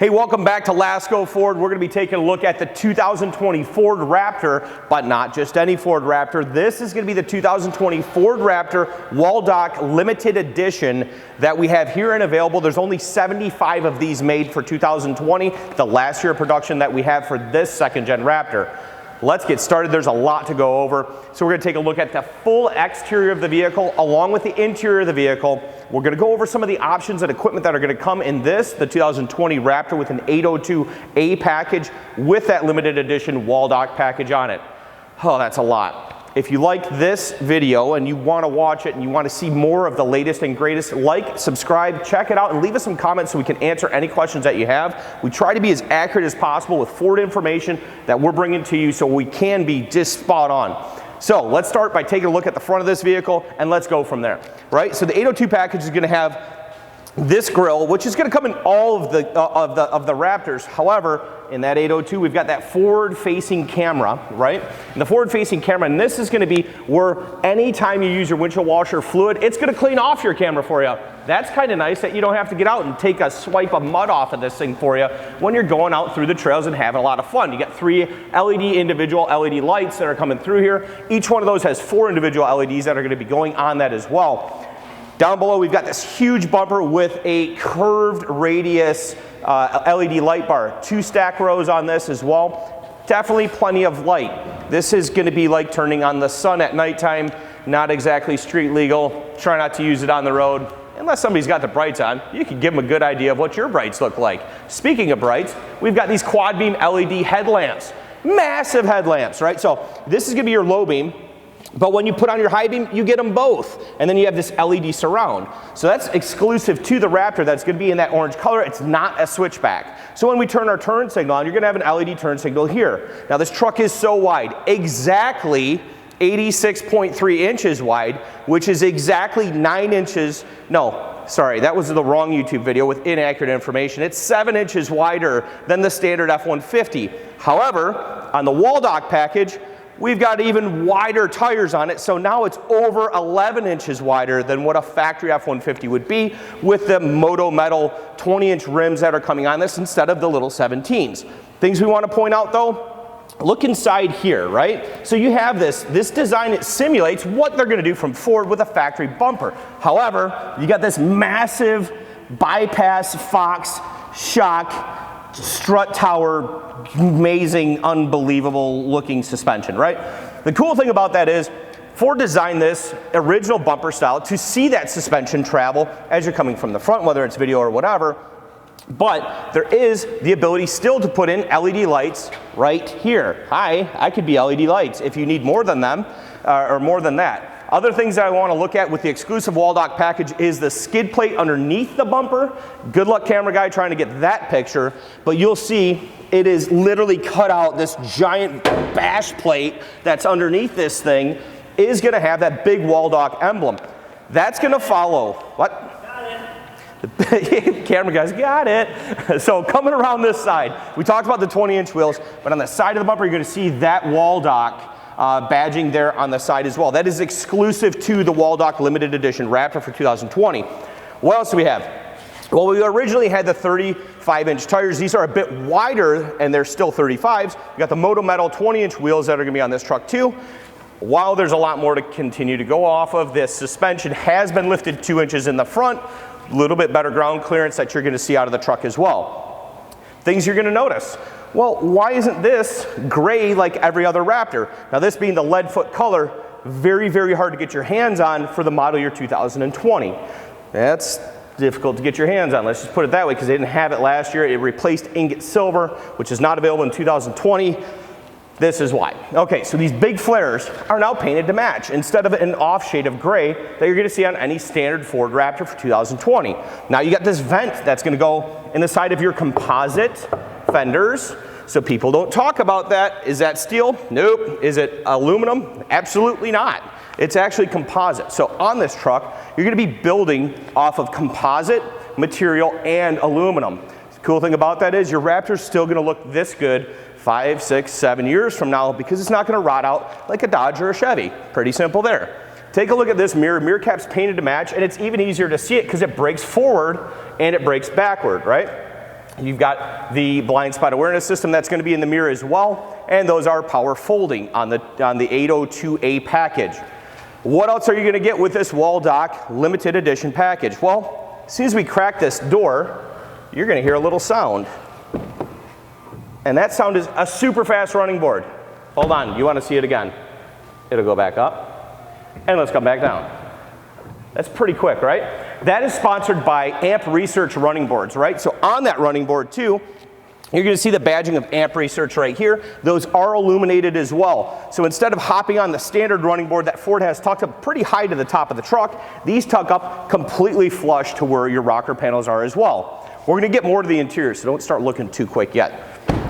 Hey, welcome back to Lasco Ford. We're going to be taking a look at the 2020 Ford Raptor, but not just any Ford Raptor. This is going to be the 2020 Ford Raptor Waldoch Limited Edition that we have here and available. There's only 75 of these made for 2020, the last year of production that we have for this second-gen Raptor. Let's get started. There's a lot to go over. So we're going to take a look at the full exterior of the vehicle along with the interior of the vehicle. We're going to go over some of the options and equipment that are going to come in this, the 2020 Raptor, with an 802A package with that limited edition Waldoch package on it. Oh, that's a lot. If you like this video and you want to watch it and you want to see more of the latest and greatest, like, subscribe, check it out, and leave us some comments so we can answer any questions that you have. We try to be as accurate as possible with Ford information that we're bringing to you so we can be just spot on. So let's start by taking a look at the front of this vehicle and let's go from there, right? So the 802 package is going to have this grille, which is going to come in all of the Raptors. However, in that 802, we've got that forward-facing camera, right? And the forward-facing camera, and this is going to be where anytime you use your windshield washer fluid, it's going to clean off your camera for you. That's kind of nice that you don't have to get out and take a swipe of mud off of this thing for you when you're going out through the trails and having a lot of fun. You got 3 individual LED lights that are coming through here. Each one of those has 4 individual LEDs that are going to be going on that as well. Down below, we've got this huge bumper with a curved radius LED light bar. 2 stack rows on this as well. Definitely plenty of light. This is going to be like turning on the sun at nighttime. Not exactly street legal. Try not to use it on the road. Unless somebody's got the brights on, you can give them a good idea of what your brights look like. Speaking of brights, we've got these quad beam LED headlamps. Massive headlamps, right? So this is going to be your low beam. But when you put on your high beam, you get them both. And then you have this LED surround. So that's exclusive to the Raptor. That's going to be in that orange color. It's not a switchback. So when we turn our turn signal on, you're going to have an LED turn signal here. Now this truck is so wide, exactly 86.3 inches wide, which is exactly 9 inches, no, sorry, that was the wrong YouTube video with inaccurate information. It's 7 inches wider than the standard F-150. However, on the Waldoch package, we've got even wider tires on it, so now it's over 11 inches wider than what a factory F-150 would be with the Moto Metal 20-inch rims that are coming on this instead of the little 17s. Things we want to point out though, look inside here, right? So you have this design, it simulates what they're going to do from Ford with a factory bumper. However, you got this massive bypass Fox shock strut tower, amazing, unbelievable looking suspension, right? The cool thing about that is Ford designed this original bumper style to see that suspension travel as you're coming from the front, whether it's video or whatever. But there is the ability still to put in LED lights right here. Hi, I could be LED lights if you need more than them or more than that. Other things that I want to look at with the exclusive Waldoch package is the skid plate underneath the bumper. Good luck, camera guy, trying to get that picture. But you'll see it is literally cut out. This giant bash plate that's underneath this thing is going to have that big Waldoch emblem. That's going to follow. What? The camera guys got it. So coming around this side, we talked about the 20-inch wheels, but on the side of the bumper, you're going to see that Waldoch badging there on the side as well. That is exclusive to the Waldoch Limited Edition Raptor for 2020. What else do we have? Well, we originally had the 35-inch tires. These are a bit wider, and they're still 35s. We got the Moto Metal 20-inch wheels that are going to be on this truck too. While there's a lot more to continue to go off of, this suspension has been lifted 2 inches in the front. A little bit better ground clearance that you're going to see out of the truck as well. Things you're going to notice. Well, why isn't this gray like every other Raptor? Now this being the lead foot color, very, very hard to get your hands on for the model year 2020. That's difficult to get your hands on, let's just put it that way, because they didn't have it last year. It replaced ingot silver, which is not available in 2020. This is why. Okay, so these big flares are now painted to match instead of an off shade of gray that you're going to see on any standard Ford Raptor for 2020. Now you got this vent that's going to go in the side of your composite fenders, so people don't talk about that. Is that steel? Nope. Is it aluminum? Absolutely not. It's actually composite. So on this truck, you're going to be building off of composite material and aluminum. The cool thing about that is your Raptor's still going to look this good 5, 6, 7 years from now because it's not going to rot out like a Dodge or a Chevy. Pretty simple there. Take a look at this mirror. Mirror cap's painted to match, and it's even easier to see it because it breaks forward and it breaks backward, right? You've got the blind spot awareness system that's going to be in the mirror as well, and those are power folding on the 802A package. What else are you going to get with this Waldoch Limited Edition Package? Well, as soon as we crack this door, you're going to hear a little sound. And that sound is a super fast running board. Hold on, you want to see it again? It'll go back up, and let's come back down. That's pretty quick, right? That is sponsored by Amp Research running boards, right? So on that running board too, you're going to see the badging of Amp Research right here. Those are illuminated as well. So instead of hopping on the standard running board that Ford has tucked up pretty high to the top of the truck, these tuck up completely flush to where your rocker panels are as well. We're going to get more to the interior, so don't start looking too quick yet.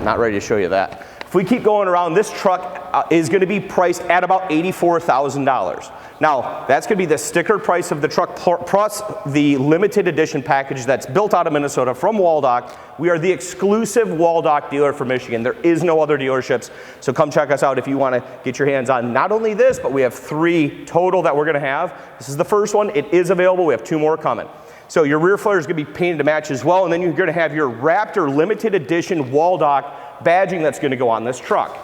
Not ready to show you that. If we keep going around, this truck is going to be priced at about $84,000. Now, that's going to be the sticker price of the truck plus the limited edition package that's built out of Minnesota from Waldoch. We are the exclusive Waldoch dealer for Michigan. There is no other dealerships, so come check us out if you want to get your hands on not only this, but we have 3 total that we're going to have. This is the first one. It is available. We have 2 more coming. So your rear flare is going to be painted to match as well, and then you're going to have your Raptor limited edition Waldoch badging that's going to go on this truck.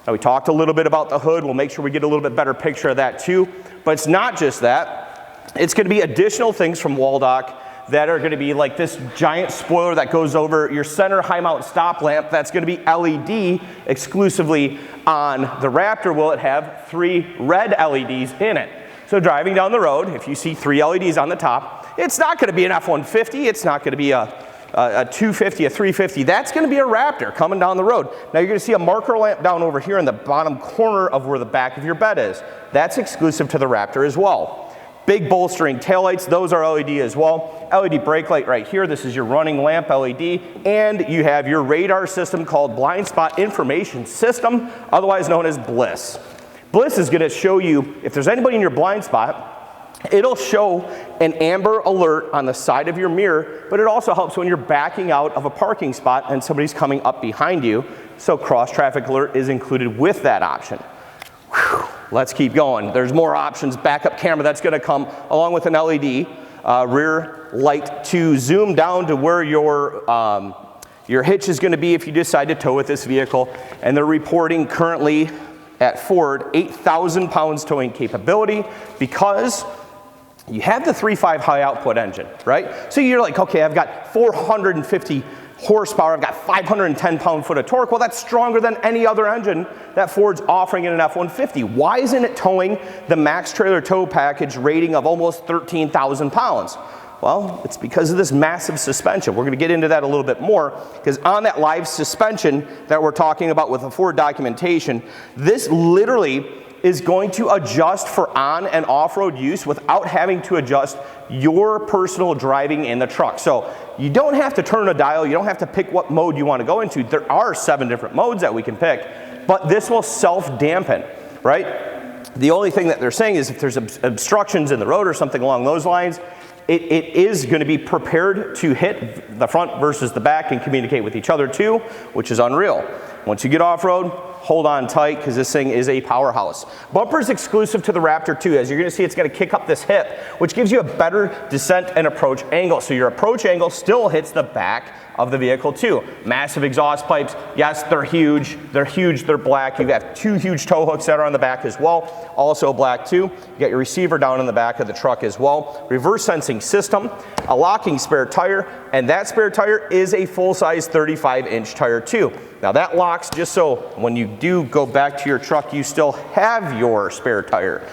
Now, we talked a little bit about the hood. We'll make sure we get a little bit better picture of that too. But it's not just that. It's going to be additional things from Waldoch that are going to be like this giant spoiler that goes over your center high mount stop lamp. That's going to be LED exclusively on the Raptor. Will it have 3 red LEDs in it? So driving down the road, if you see 3 LEDs on the top, it's not going to be an F-150. It's not going to be a 250, a 350. That's going to be a Raptor coming down the road. Now you're going to see a marker lamp down over here in the bottom corner of where the back of your bed is. That's exclusive to the Raptor as well. Big bolstering taillights, those are LED as well. LED brake light right here. This is your running lamp LED. And you have your radar system called Blind Spot Information System, otherwise known as BLISS. BLISS is going to show you if there's anybody in your blind spot. It'll show an amber alert on the side of your mirror, but it also helps when you're backing out of a parking spot and somebody's coming up behind you. So cross traffic alert is included with that option. Whew. Let's keep going. There's more options. Backup camera that's going to come along with an LED rear light to zoom down to where your hitch is going to be if you decide to tow with this vehicle. And they're reporting currently at Ford 8,000 pounds towing capability because you have the 3.5 high output engine, right? So you're like, okay, I've got 450 horsepower, I've got 510 pound-foot of torque. Well, that's stronger than any other engine that Ford's offering in an F-150. Why isn't it towing the max trailer tow package rating of almost 13,000 pounds? Well, it's because of this massive suspension. We're going to get into that a little bit more because on that live suspension that we're talking about with the Ford documentation, this literally is going to adjust for on and off-road use without having to adjust your personal driving in the truck. So you don't have to turn a dial, you don't have to pick what mode you want to go into. There are 7 different modes that we can pick, but this will self-dampen, right? The only thing that they're saying is if there's obstructions in the road or something along those lines, it is going to be prepared to hit the front versus the back and communicate with each other too, which is unreal. Once you get off-road, hold on tight because this thing is a powerhouse. Bumper's exclusive to the Raptor too. As you're going to see, it's going to kick up this hip, which gives you a better descent and approach angle. So your approach angle still hits the back of the vehicle too. Massive exhaust pipes. Yes, they're huge. They're huge. They're black. You have 2 huge tow hooks that are on the back as well. Also black too. You got your receiver down in the back of the truck as well. Reverse sensing system, a locking spare tire, and that spare tire is a full-size 35-inch tire too. Now that locks just so when you do go back to your truck, you still have your spare tire.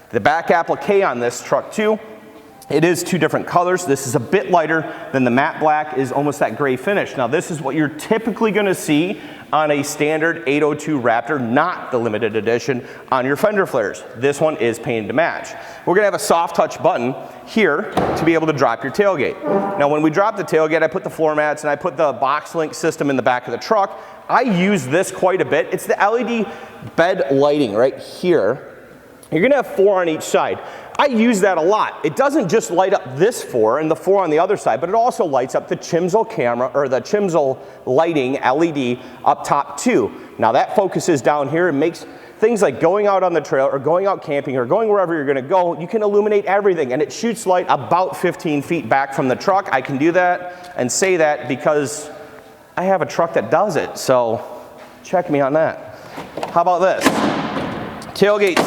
The back applique on this truck too, it is 2 different colors. This is a bit lighter than the matte black, is almost that gray finish. Now this is what you're typically going to see on a standard 802 Raptor, not the limited edition on your fender flares. This one is painted to match. We're going to have a soft touch button here to be able to drop your tailgate. Now when we drop the tailgate, I put the floor mats and I put the box link system in the back of the truck. I use this quite a bit. It's the LED bed lighting right here. You're going to have 4 on each side. I use that a lot. It doesn't just light up this 4 and the 4 on the other side, but it also lights up the Chimsel camera or the Chimsel lighting LED up top too. Now that focuses down here and makes things like going out on the trail or going out camping or going wherever you're going to go, you can illuminate everything, and it shoots light about 15 feet back from the truck. I can do that and say that because I have a truck that does it, so check me on that. How about this? Tailgate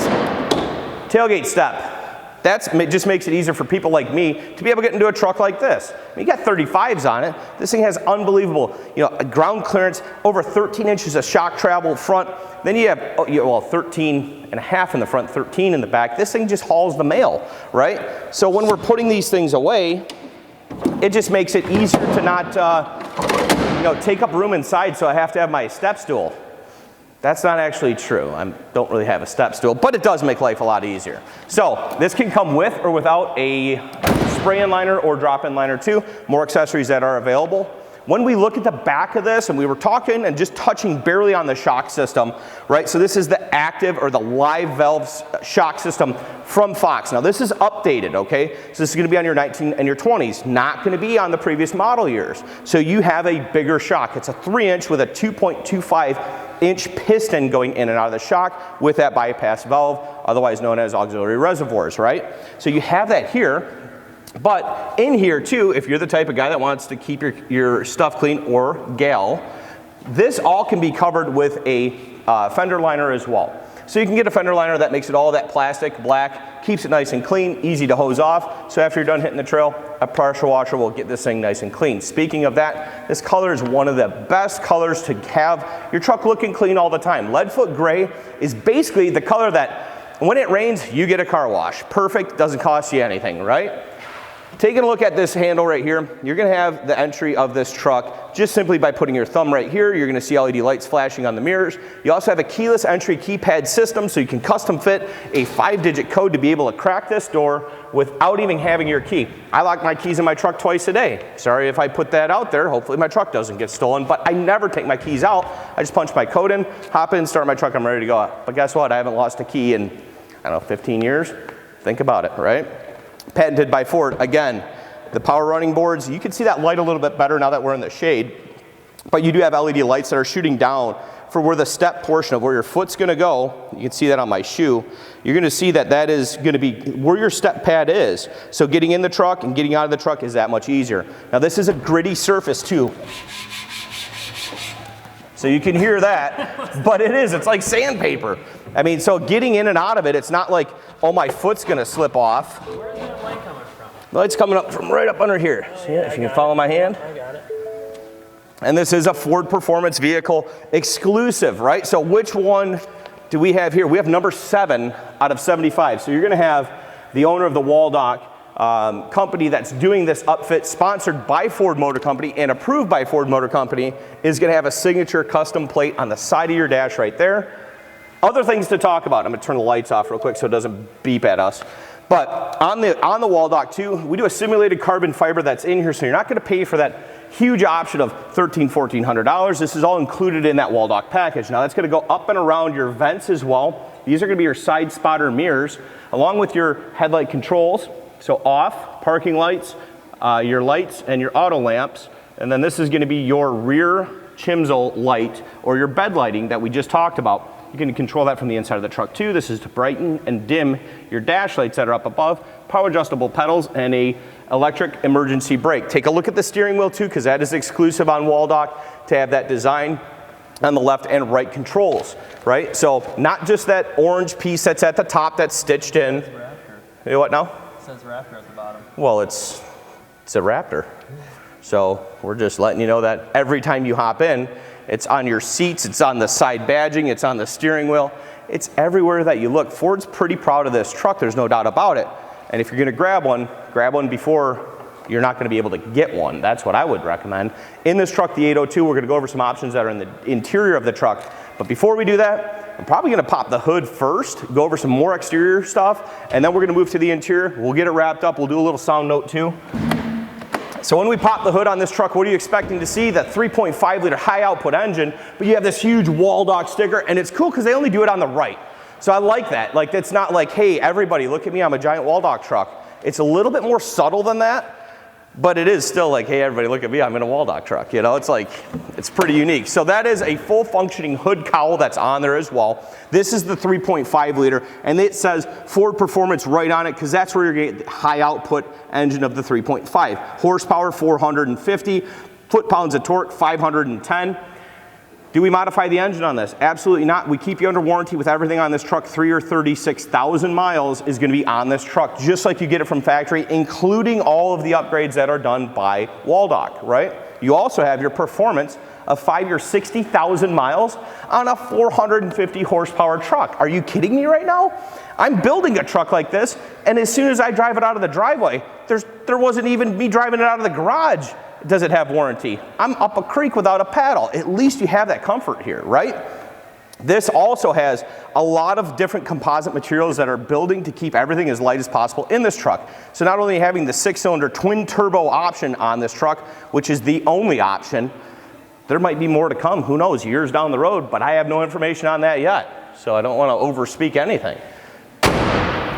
step. That just makes it easier for people like me to be able to get into a truck like this. I mean, you got 35s on it. This thing has unbelievable, ground clearance, over 13 inches of shock travel front. Then you have, 13 and a half in the front, 13 in the back. This thing just hauls the mail, right? So when we're putting these things away, it just makes it easier to not, take up room inside, so I have to have my step stool. That's not actually true. I don't really have a step stool, but it does make life a lot easier. So this can come with or without a spray-in liner or drop-in liner too. More accessories that are available. When we look at the back of this, and we were talking and just touching barely on the shock system, right? So this is the active or the live valve shock system from Fox. Now this is updated, okay? So this is gonna be on your 19 and your 20s, not gonna be on the previous model years. So you have a bigger shock. It's a 3-inch with a 2.25-inch piston going in and out of the shock with that bypass valve, otherwise known as auxiliary reservoirs, right? So you have that here. But in here too, if you're the type of guy that wants to keep your stuff clean, or gal, this all can be covered with a fender liner as well. So you can get a fender liner that makes it all that plastic black, keeps it nice and clean, easy to hose off. So after you're done hitting the trail, a pressure washer will get this thing nice and clean. Speaking of that, this color is one of the best colors to have your truck looking clean all the time. Leadfoot gray is basically the color that when it rains, you get a car wash. Perfect, doesn't cost you anything, right? Taking a look at this handle right here, you're going to have the entry of this truck just simply by putting your thumb right here. You're going to see LED lights flashing on the mirrors. You also have a keyless entry keypad system, so you can custom fit a 5-digit code to be able to crack this door without even having your key. I lock my keys in my truck twice a day. Sorry if I put that out there. Hopefully my truck doesn't get stolen, but I never take my keys out. I just punch my code in, hop in, start my truck, I'm ready to go. But guess what? I haven't lost a key in, 15 years. Think about it, right? Patented by Ford. Again, the power running boards, you can see that light a little bit better now that we're in the shade, but you do have LED lights that are shooting down for where the step portion of where your foot's gonna go. You can see that on my shoe. You're gonna see that that is gonna be where your step pad is. So getting in the truck and getting out of the truck is that much easier. Now this is a gritty surface too. So you can hear that, but it's like sandpaper. I mean, so getting in and out of it, it's not like, oh, my foot's gonna slip off. Where's that light coming from? The light's coming up from right up under here. See it? If you can follow my hand. I got it. And this is a Ford Performance Vehicle exclusive, right? So which one do we have here? We have number 7 out of 75. So you're gonna have the owner of the Waldoch company that's doing this upfit, sponsored by Ford Motor Company and approved by Ford Motor Company, is gonna have a signature custom plate on the side of your dash right there. Other things to talk about. I'm gonna turn the lights off real quick so it doesn't beep at us. But on the Waldoch too, we do a simulated carbon fiber that's in here, so you're not gonna pay for that huge option of $1,300, $1,400. This is all included in that Waldoch package. Now that's gonna go up and around your vents as well. These are gonna be your side spotter mirrors, along with your headlight controls. So off, parking lights, your lights and your auto lamps. And then this is gonna be your rear chimsel light or your bed lighting that we just talked about. You can control that from the inside of the truck too. This is to brighten and dim your dash lights that are up above, power adjustable pedals, and a electric emergency brake. Take a look at the steering wheel too, because that is exclusive on Waldoch to have that design on the left and right controls, right? So not just that orange piece that's at the top that's stitched in. It says Raptor. You know what now? It says Raptor at the bottom. Well, it's a Raptor. So we're just letting you know that every time you hop in, it's on your seats, it's on the side badging, it's on the steering wheel. It's everywhere that you look. Ford's pretty proud of this truck, there's no doubt about it. And if you're gonna grab one before you're not gonna be able to get one. That's what I would recommend. In this truck, the 802, we're gonna go over some options that are in the interior of the truck. But before we do that, I'm probably gonna pop the hood first, go over some more exterior stuff, and then we're gonna move to the interior. We'll get it wrapped up, we'll do a little sound note too. So when we pop the hood on this truck, what are you expecting to see? That 3.5 liter high output engine, but you have this huge Waldoch sticker, and it's cool because they only do it on the right. So I like that. Like, it's not like, hey, everybody, look at me, I'm a giant Waldoch truck. It's a little bit more subtle than that, but it is still like, hey, everybody, look at me, I'm in a Waldoch truck. You know, it's like, it's pretty unique. So that is a full functioning hood cowl that's on there as well. This is the 3.5 liter, and it says Ford Performance right on it because that's where you're getting the high output engine of the 3.5. Horsepower, 450. foot-pounds of torque, 510. Do we modify the engine on this? Absolutely not. We keep you under warranty with everything on this truck. 3 or 36,000 miles is going to be on this truck, just like you get it from factory, including all of the upgrades that are done by Waldoch, right? You also have your performance of 5 years, 60,000 miles on a 450 horsepower truck. Are you kidding me right now? I'm building a truck like this, and as soon as I drive it out of the driveway, there wasn't even me driving it out of the garage. Does it have warranty? I'm up a creek without a paddle. At least you have that comfort here, right? This also has a lot of different composite materials that are building to keep everything as light as possible in this truck. So not only having the 6-cylinder twin turbo option on this truck, which is the only option, there might be more to come, who knows, years down the road, but I have no information on that yet. So I don't want to overspeak anything.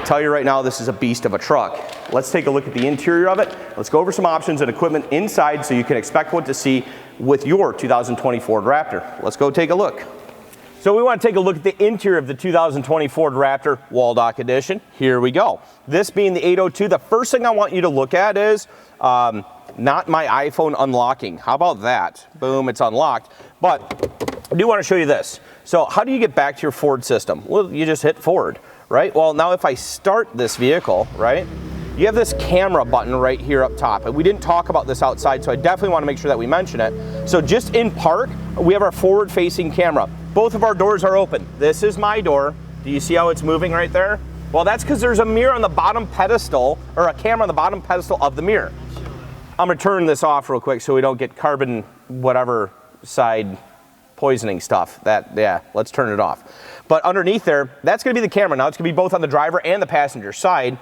Tell you right now, this is a beast of a truck. Let's take a look at the interior of it. Let's go over some options and equipment inside so you can expect what to see with your 2020 Ford Raptor. Let's go take a look. So we want to take a look at the interior of the 2020 Ford Raptor Waldoch Edition. Here we go. This being the 802, the first thing I want you to look at is not my iPhone unlocking. How about that? Boom, it's unlocked. But I do want to show you this. So how do you get back to your Ford system? Well, you just hit Ford. Right? Well, now if I start this vehicle, right, you have this camera button right here up top. And we didn't talk about this outside, so I definitely want to make sure that we mention it. So just in park, we have our forward-facing camera. Both of our doors are open. This is my door. Do you see how it's moving right there? Well, that's because there's a mirror on the bottom pedestal, or a camera on the bottom pedestal of the mirror. I'm going to turn this off real quick so we don't get carbon whatever side poisoning stuff. Yeah, let's turn it off. But underneath there, that's going to be the camera. Now it's going to be both on the driver and the passenger side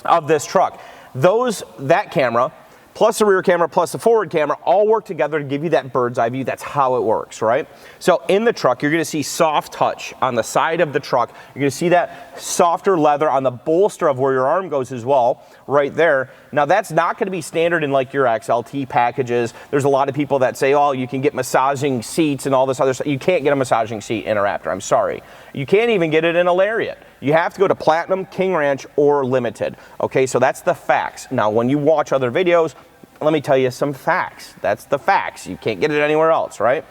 of this truck. That camera, plus the rear camera, plus the forward camera, all work together to give you that bird's eye view. That's how it works, right? So in the truck, you're going to see soft touch on the side of the truck. You're going to see that softer leather on the bolster of where your arm goes as well, right there. Now that's not going to be standard in like your XLT packages. There's a lot of people that say, oh, you can get massaging seats and all this other stuff. You can't get a massaging seat in a Raptor, I'm sorry. You can't even get it in a Lariat. You have to go to Platinum, King Ranch, or Limited. Okay, so that's the facts. Now when you watch other videos, let me tell you some facts. That's the facts. You can't get it anywhere else, right?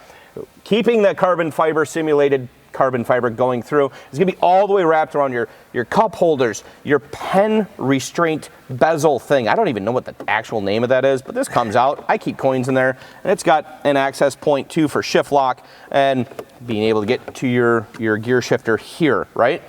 Keeping the carbon fiber, simulated carbon fiber going through is going to be all the way wrapped around your cup holders, your pen restraint bezel thing. I don't even know what the actual name of that is, but this comes out. I keep coins in there, and it's got an access point too for shift lock and being able to get to your gear shifter here, right?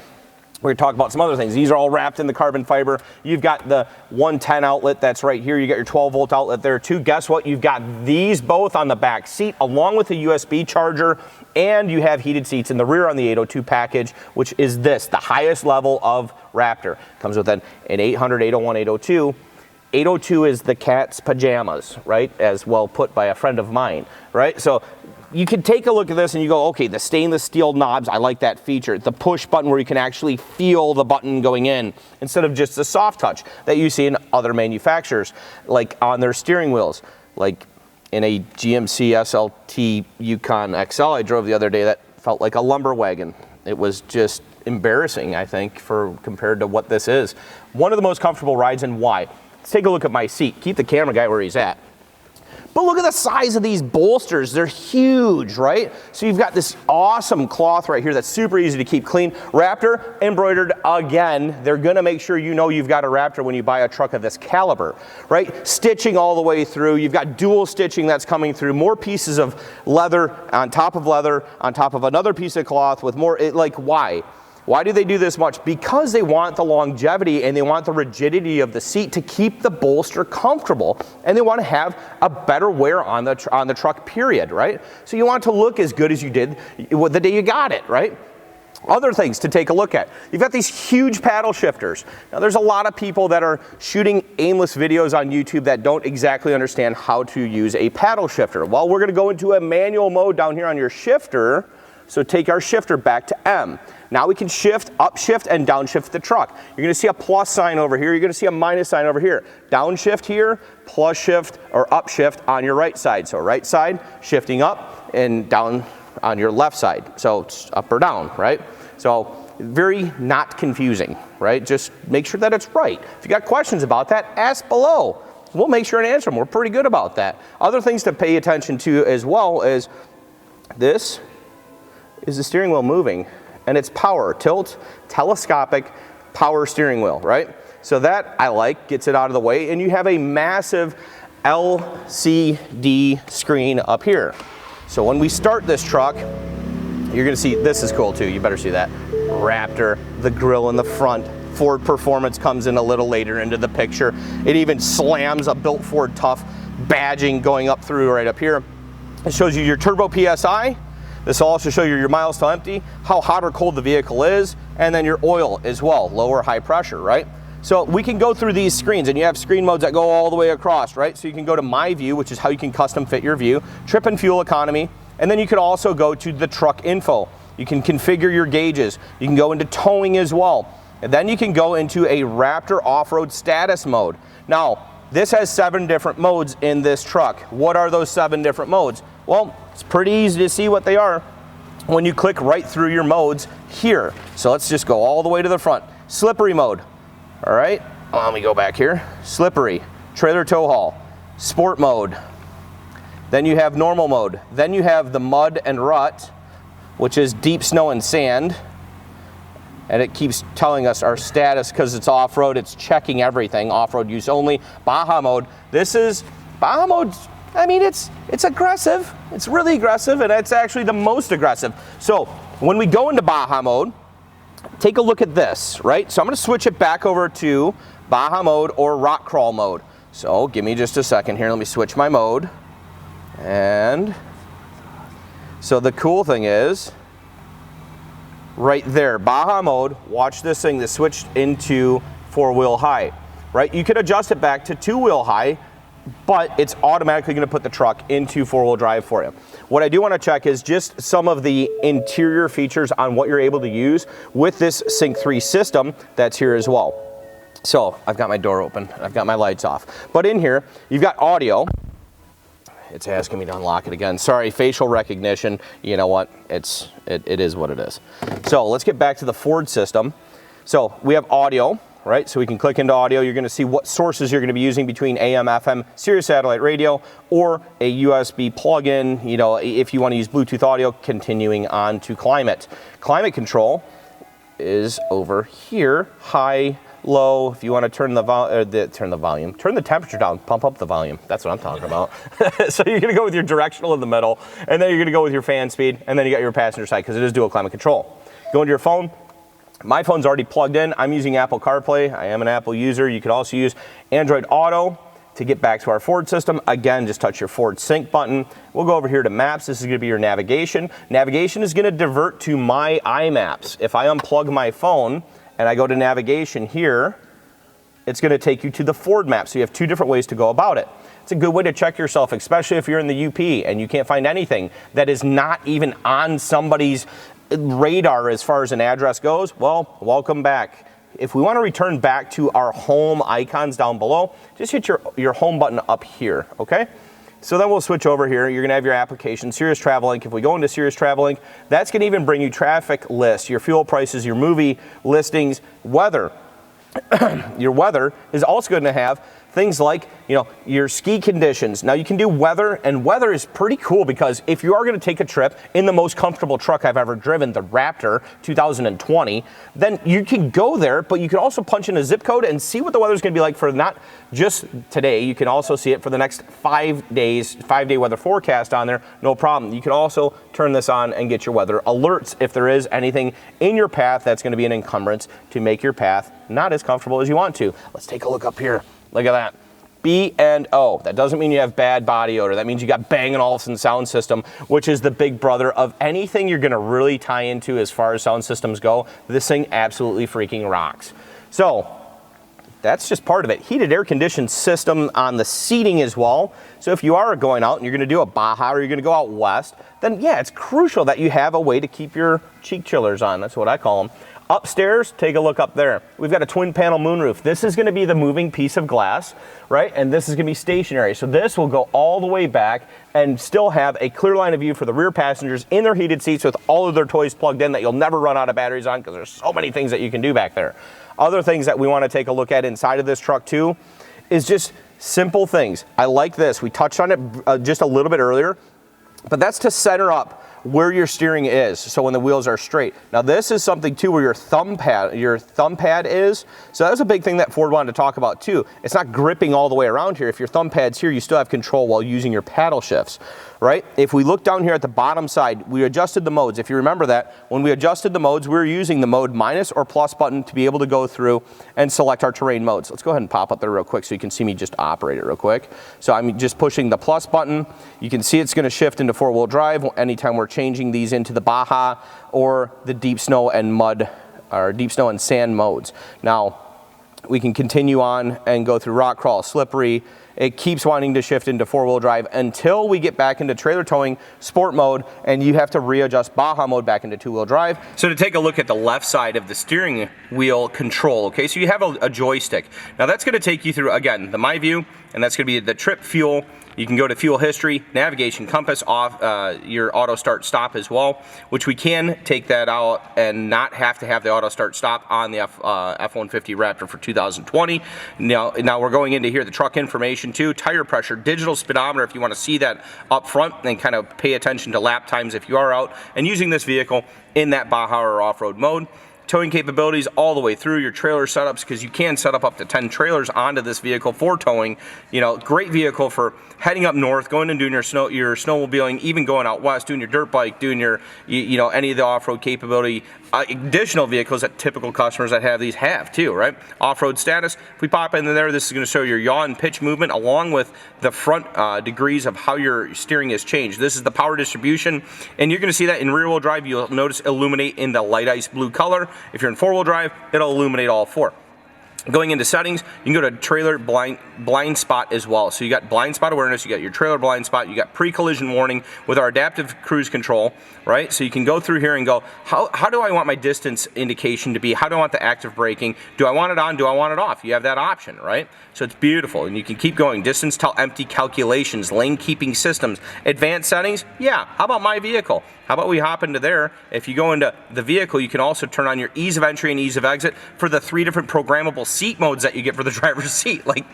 We're going to talk about some other things. These are all wrapped in the carbon fiber. You've got the 110 outlet that's right here. You got your 12-volt outlet there too. Guess what? You've got these both on the back seat along with a USB charger, and you have heated seats in the rear on the 802 package, which is the highest level of Raptor. Comes with an 800, 801, 802. 802 is the cat's pajamas, right? As well put by a friend of mine, right? So you can take a look at this and you go, okay, the stainless steel knobs, I like that feature. The push button where you can actually feel the button going in instead of just the soft touch that you see in other manufacturers, like on their steering wheels, like in a GMC SLT Yukon XL I drove the other day that felt like a lumber wagon. It was just embarrassing, I think, compared to what this is. One of the most comfortable rides, and why? Let's take a look at my seat. Keep the camera guy where he's at. But look at the size of these bolsters. They're huge, right? So you've got this awesome cloth right here that's super easy to keep clean. Raptor embroidered again. They're gonna make sure you know you've got a Raptor when you buy a truck of this caliber, right? Stitching all the way through. You've got dual stitching that's coming through. More pieces of leather on top of another piece of cloth with more, why? Why do they do this much? Because they want the longevity and they want the rigidity of the seat to keep the bolster comfortable, and they want to have a better wear on the truck, period, right? So you want it to look as good as you did the day you got it, right? Other things to take a look at. You've got these huge paddle shifters. Now there's a lot of people that are shooting aimless videos on YouTube that don't exactly understand how to use a paddle shifter. Well, we're going to go into a manual mode down here on your shifter. So take our shifter back to M. Now we can shift, upshift, and downshift the truck. You're gonna see a plus sign over here. You're gonna see a minus sign over here. Downshift here, plus shift or upshift on your right side. So right side, shifting up, and down on your left side. So it's up or down, right? So very not confusing, right? Just make sure that it's right. If you got questions about that, ask below. we'll make sure and answer them. We're pretty good about that. Other things to pay attention to as well is this is the steering wheel moving, and it's power, tilt, telescopic power steering wheel, right? So that I like, gets it out of the way, and you have a massive LCD screen up here. So when we start this truck, you're gonna see, this is cool too, you better see that. Raptor, the grille in the front. Ford Performance comes in a little later into the picture. It even slams a Built Ford Tough badging going up through right up here. It shows you your turbo PSI. This will also show you your miles to empty, how hot or cold the vehicle is, and then your oil as well, low or high pressure, right? So we can go through these screens, and you have screen modes that go all the way across, right? So you can go to My View, which is how you can custom fit your view, trip and fuel economy, and then you can also go to the truck info. You can configure your gauges. You can go into towing as well. And then you can go into a Raptor off-road status mode. Now, this has 7 different modes in this truck. What are those 7 different modes? Well, it's pretty easy to see what they are when you click right through your modes here. So let's just go all the way to the front. Slippery mode, all right? Let me go back here. Slippery, trailer tow haul, sport mode. Then you have normal mode. Then you have the mud and rut, which is deep snow and sand. And it keeps telling us our status because it's off-road, it's checking everything, off-road use only. Baja mode, this is, Baja mode, I mean, it's aggressive. It's really aggressive, and it's actually the most aggressive. So when we go into Baja mode, take a look at this, right? So I'm gonna switch it back over to Baja mode or rock crawl mode. So give me just a second here, let me switch my mode. And so the cool thing is, right there, Baja mode, watch this thing that switched into 4-wheel high, right? You could adjust it back to 2-wheel high, but it's automatically gonna put the truck into 4-wheel drive for you. What I do wanna check is just some of the interior features on what you're able to use with this Sync 3 system that's here as well. So I've got my door open, I've got my lights off. But in here, you've got audio. It's asking me to unlock it again. Sorry, facial recognition. You know what? It is what it is. So let's get back to the Ford system. So we have audio, right? So we can click into audio. You're going to see what sources you're going to be using between AM, FM, Sirius satellite radio, or a USB plug-in. You know, if you want to use Bluetooth audio, continuing on to climate. Climate control is over here. High, low. If you want to turn the volume, turn the temperature down, pump up the volume. That's what I'm talking about. So you're going to go with your directional in the middle, and then you're going to go with your fan speed, and then you got your passenger side because it is dual climate control. Go into your phone. My phone's already plugged in. I'm using Apple CarPlay. I am an Apple user. You could also use Android Auto to get back to our Ford system. Again, just touch your Ford Sync button. We'll go over here to Maps. This is going to be your navigation. Navigation is going to divert to my iMaps. If I unplug my phone and I go to navigation here, it's going to take you to the Ford map. So you have 2 different ways to go about it. It's a good way to check yourself, especially if you're in the UP and you can't find anything that is not even on somebody's radar as far as an address goes. Well, welcome back. If we want to return back to our home icons down below, just hit your home button up here, okay? So then we'll switch over here. You're gonna have your application, Sirius Travel Link. If we go into Sirius Travel Link, that's gonna even bring you traffic lists, your fuel prices, your movie listings, weather. Your weather is also gonna have things like, you know, your ski conditions. Now you can do weather, and weather is pretty cool because if you are gonna take a trip in the most comfortable truck I've ever driven, the Raptor 2020, then you can go there, but you can also punch in a zip code and see what the weather's gonna be like for not just today, you can also see it for the next 5 days, 5-day weather forecast on there, no problem. You can also turn this on and get your weather alerts if there is anything in your path that's gonna be an encumbrance to make your path not as comfortable as you want to. Let's take a look up here. Look at that. B&O. That doesn't mean you have bad body odor. That means you got Bang & Olufsen sound system, which is the big brother of anything you're going to really tie into as far as sound systems go. This thing absolutely freaking rocks. So that's just part of it. Heated air conditioned system on the seating as well. So if you are going out and you're going to do a Baja or you're going to go out west, then yeah, it's crucial that you have a way to keep your cheek chillers on. That's what I call them. Upstairs, take a look up there. We've got a twin panel moonroof. This is gonna be the moving piece of glass, right? And this is gonna be stationary. So this will go all the way back and still have a clear line of view for the rear passengers in their heated seats with all of their toys plugged in that you'll never run out of batteries on because there's so many things that you can do back there. Other things that we wanna take a look at inside of this truck too is just Simple things. I like this. We touched on it just a little bit earlier, but that's to center up where your steering is, so when the wheels are straight. Now this is something too where your thumb pad is. So that was a big thing that Ford wanted to talk about too. It's not gripping all the way around here. If your thumb pad's here, you still have control while using your paddle shifts, right? If we look down here at the bottom side, we adjusted the modes. If you remember that, when we adjusted the modes, we were using the mode minus or plus button to be able to go through and select our terrain modes. Let's go ahead and pop up there real quick so you can see me just operate it real quick. So I'm just pushing the plus button. You can see it's gonna shift into 4-wheel drive anytime we're changing these into the Baja or the deep snow and mud, or deep snow and sand modes. Now, we can continue on and go through rock crawl, slippery. It keeps wanting to shift into 4-wheel drive until we get back into trailer towing sport mode, and you have to readjust Baja mode back into 2-wheel drive. So to take a look at the left side of the steering wheel control, okay, so you have a joystick. Now that's gonna take you through, again, the My View, and that's gonna be the trip, fuel. You can go to fuel history, navigation, compass, off, your auto start stop as well, which we can take that out and not have to have the auto start stop on the F-150 Raptor for 2020. Now we're going into here, the truck information too, tire pressure, digital speedometer if you want to see that up front and kind of pay attention to lap times if you are out and using this vehicle in that Baja or off-road mode. Towing capabilities all the way through, your trailer setups, because you can set up to 10 trailers onto this vehicle for towing. You know, great vehicle for heading up north, going and doing your snowmobiling, even going out west, doing your dirt bike, doing your, you know, any of the off-road capability. Additional vehicles that typical customers that have these have too, right? Off-road status, if we pop into there, this is going to show your yaw and pitch movement along with the front degrees of how your steering is changed. This is the power distribution, and you're going to see that in rear-wheel drive, you'll notice illuminate in the light ice blue color. If you're in 4-wheel drive, it'll illuminate all 4. Going into settings, you can go to trailer blind spot as well. So you got blind spot awareness, you got your trailer blind spot, you got pre-collision warning with our adaptive cruise control, right? So you can go through here and go, how do I want my distance indication to be? How do I want the active braking? Do I want it on? Do I want it off? You have that option, right? So it's beautiful, and you can keep going. Distance till empty calculations, lane keeping systems, advanced settings. Yeah, how about my vehicle? How about we hop into there? If you go into the vehicle, you can also turn on your ease of entry and ease of exit for the 3 different programmable seat modes that you get for the driver's seat. Like,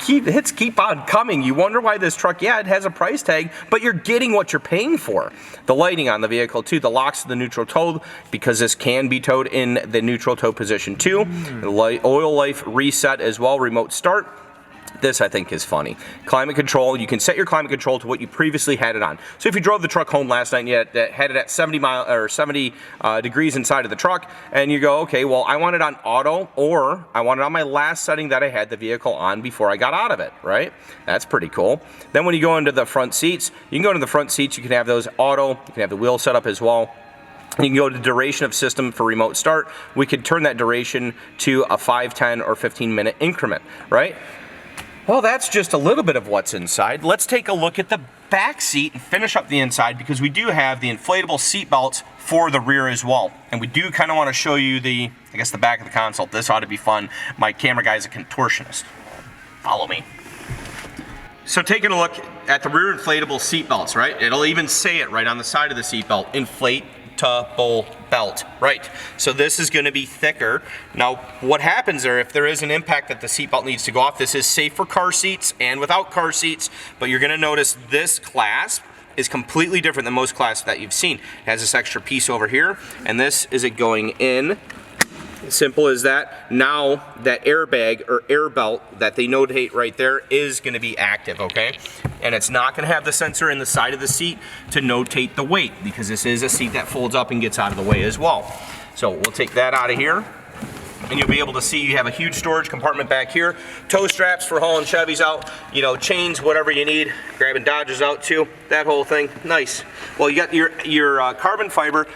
hits keep on coming. You wonder why this truck, yeah, it has a price tag, but you're getting what you're paying for. The lighting on the vehicle too, the locks to the neutral tow, because this can be towed in the neutral tow position too. The oil life reset as well, remote start. This I think is funny. Climate control, you can set your climate control to what you previously had it on. So if you drove the truck home last night and you had it at 70 degrees inside of the truck, and you go, okay, well, I want it on auto, or I want it on my last setting that I had the vehicle on before I got out of it, right? That's pretty cool. Then when you go into the front seats, you can go into the front seats, you can have those auto, you can have the wheel set up as well. You can go to duration of system for remote start. We could turn that duration to a 5, 10, or 15-minute increment, right? Well, that's just a little bit of what's inside. Let's take a look at the back seat and finish up the inside, because we do have the inflatable seat belts for the rear as well. And we do kind of want to show you the back of the console. This ought to be fun. My camera guy is a contortionist. Follow me. So taking a look at the rear inflatable seat belts, right? It'll even say it right on the side of the seat belt, inflatable belt, right? So this is going to be thicker. Now, what happens there, if there is an impact that the seatbelt needs to go off, this is safe for car seats and without car seats, but you're going to notice this clasp is completely different than most clasps that you've seen. It has this extra piece over here, and this is it going in. Simple as that. Now that airbag or air belt that they notate right there is going to be active, okay? And it's not going to have the sensor in the side of the seat to notate the weight, because this is a seat that folds up and gets out of the way as well. So we'll take that out of here, and you'll be able to see you have a huge storage compartment back here. Tow straps for hauling Chevys out, you know, chains, whatever you need. Grabbing Dodges out too, that whole thing, nice. Well, you got your carbon fiber,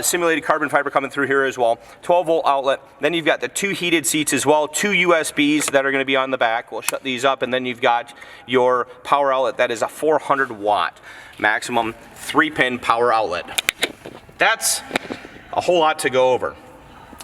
simulated carbon fiber coming through here as well. 12-volt outlet. Then you've got the 2 heated seats as well, 2 USBs that are going to be on the back. We'll shut these up, and then you've got your power outlet. That is a 400-watt maximum 3-pin power outlet. That's a whole lot to go over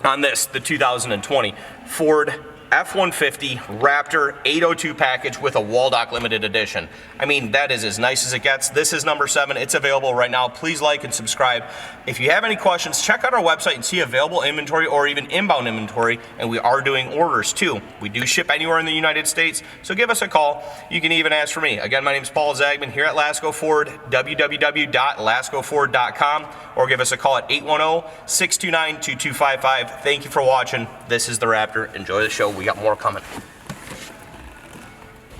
on this, the 2020 Ford F-150 Raptor 802 package with a Waldoch Limited Edition. I mean, that is as nice as it gets. This is number 7. It's available right now. Please like and subscribe. If you have any questions, check out our website and see available inventory or even inbound inventory, and we are doing orders too. We do ship anywhere in the United States, so give us a call. You can even ask for me. Again, my name is Paul Zagman here at Lasco Ford, www.lascoford.com, or give us a call at 810-629-2255. Thank you for watching. This is the Raptor. Enjoy the show. We got more coming.